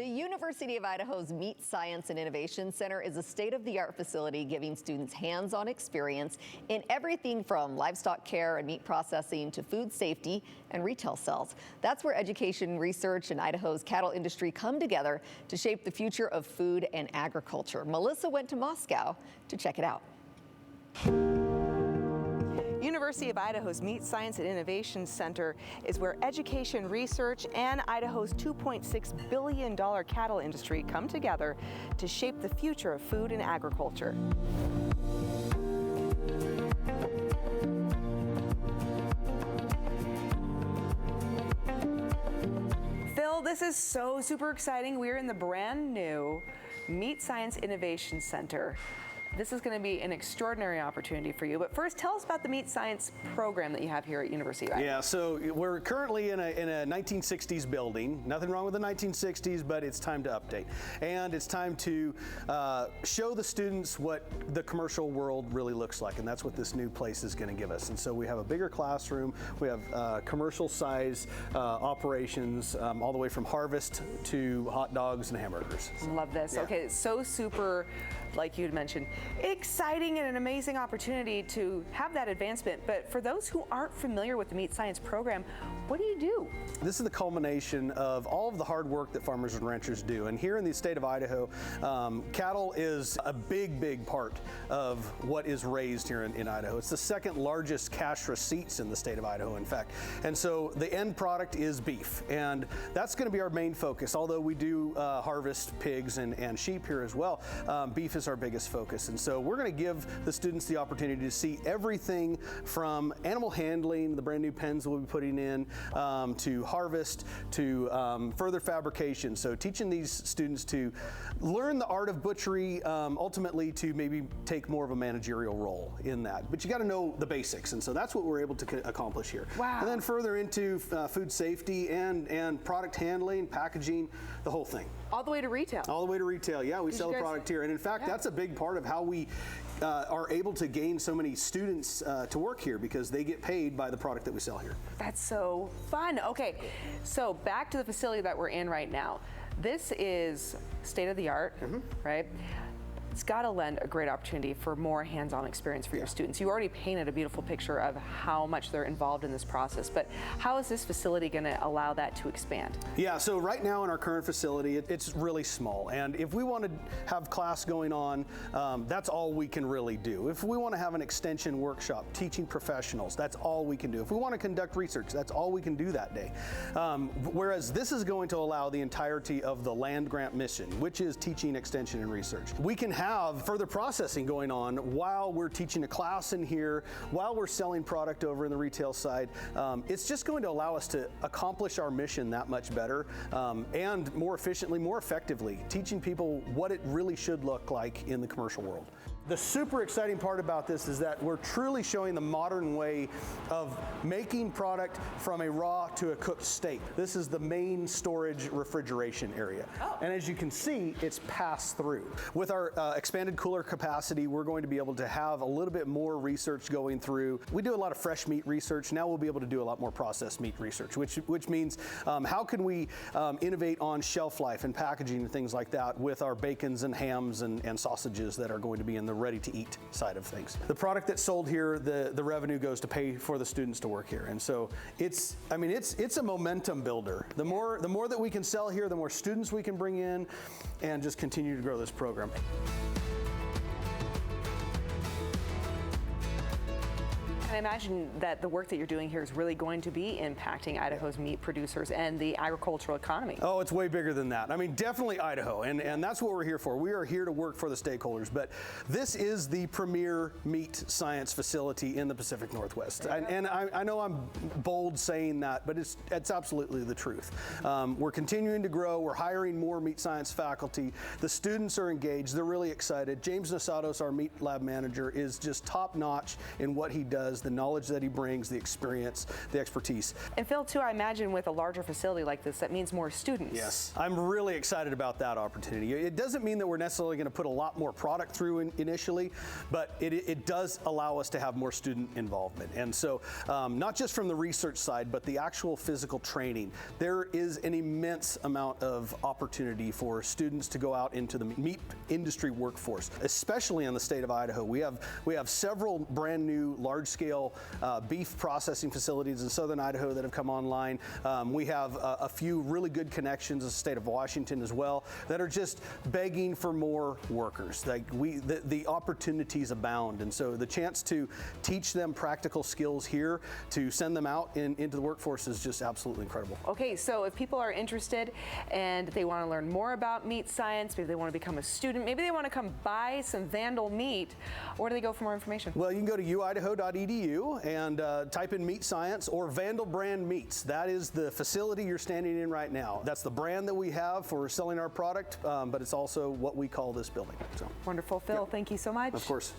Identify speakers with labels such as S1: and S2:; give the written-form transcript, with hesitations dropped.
S1: The University of Idaho's Meat Science and Innovation Center is a state-of-the-art facility giving students hands-on experience in everything from livestock care and meat processing to food safety and retail sales. That's where education, research, and Idaho's cattle industry come together to shape the future of food and agriculture. Melissa went to Moscow to check it out.
S2: University of Idaho's Meat Science and Innovation Center is where education, research, and Idaho's $2.6 billion cattle industry come together to shape the future of food and agriculture. Phil, this is so super exciting. We're in the brand new Meat Science Innovation Center. This is going to be an extraordinary opportunity for you. But first, tell us about the Meat Science program that you have here at University of Idaho.
S3: Yeah, so we're currently in a 1960s building. Nothing wrong with the 1960s, but it's time to update. And it's time to show the students what the commercial world really looks like. And that's what this new place is going to give us. And so we have a bigger classroom. We have commercial size operations all the way from harvest to hot dogs and hamburgers.
S2: Love this. Yeah. Okay, so super, like you had mentioned, exciting and an amazing opportunity to have that advancement. But for those who aren't familiar with the Meat Science program, what do you do?
S3: This is the culmination of all of the hard work that farmers and ranchers do. And here in the state of Idaho, cattle is a big part of what is raised here in Idaho. It's the second largest cash receipts in the state of Idaho, in fact. And so the end product is beef. And that's going to be our main focus. Although we do harvest pigs and sheep here as well, beef is our biggest focus. And so we're going to give the students the opportunity to see everything from animal handling, the brand new pens we'll be putting in, to harvest, to further fabrication. So teaching these students to learn the art of butchery, ultimately to maybe take more of a managerial role in that. But you got to know the basics, and so that's what we're able to accomplish here.
S2: Wow.
S3: And then further into food safety and product handling, packaging, the whole thing.
S2: All the way to retail.
S3: All the way to retail, yeah. We sell the product here. And in fact, that's a big part of how we are able to gain so many students to work here, because they get paid by the product that we sell here.
S2: That's so fun. Okay, so back to the facility that we're in right now. This is state of the art, right? It's got to lend a great opportunity for more hands-on experience for your students. You already painted a beautiful picture of how much they're involved in this process, but how is this facility going to allow that to expand?
S3: Yeah, so right now in our current facility, it's really small, and if we want to have class going on, that's all we can really do. If we want to have an extension workshop teaching professionals, that's all we can do. If we want to conduct research, that's all we can do that day. Whereas this is going to allow the entirety of the land grant mission, which is teaching, extension, and research. We can have further processing going on while we're teaching a class in here, while we're selling product over in the retail side. It's just going to allow us to accomplish our mission that much better, and more efficiently, more effectively, teaching people what it really should look like in the commercial world. The super exciting part about this is that we're truly showing the modern way of making product from a raw to a cooked state. This is the main storage refrigeration area. Oh. And as you can see, it's passed through. With our expanded cooler capacity, we're going to be able to have a little bit more research going through. We do a lot of fresh meat research. Now we'll be able to do a lot more processed meat research, which means how can we innovate on shelf life and packaging and things like that with our bacons and hams and sausages that are going to be in the ready-to-eat side of things. The product that's sold here, the revenue goes to pay for the students to work here, and so it's a momentum builder. The more that we can sell here, the more students we can bring in, and just continue to grow this program.
S2: I imagine that the work that you're doing here is really going to be impacting Idaho's meat producers and the agricultural economy.
S3: Oh, it's way bigger than that. I mean, definitely Idaho, and that's what we're here for. We are here to work for the stakeholders, but this is the premier meat science facility in the Pacific Northwest. I know I'm bold saying that, but it's absolutely the truth. We're continuing to grow. We're hiring more meat science faculty. The students are engaged. They're really excited. James Nasados, our meat lab manager, is just top notch in what he does. the knowledge that he brings, the experience, the expertise.
S2: And Phil, too, I imagine with a larger facility like this, that means more students.
S3: Yes, I'm really excited about that opportunity. It doesn't mean that we're necessarily going to put a lot more product through initially, but it does allow us to have more student involvement. And so not just from the research side, but the actual physical training. There is an immense amount of opportunity for students to go out into the meat industry workforce, especially in the state of Idaho. We have several brand new large-scale beef processing facilities in southern Idaho that have come online. We have a few really good connections in the state of Washington as well that are just begging for more workers. Like the opportunities abound, and so the chance to teach them practical skills here, to send them out into the workforce is just absolutely incredible.
S2: Okay, so if people are interested and they want to learn more about meat science, maybe they want to become a student, maybe they want to come buy some Vandal meat, where do they go for more information?
S3: Well, you can go to idaho.edu and type in meat science or Vandal brand meats. That is the facility you're standing in right now. That's the brand that we have for selling our product, but it's also what we call this building. So.
S2: Wonderful, Phil. Thank you so much.
S3: Of course.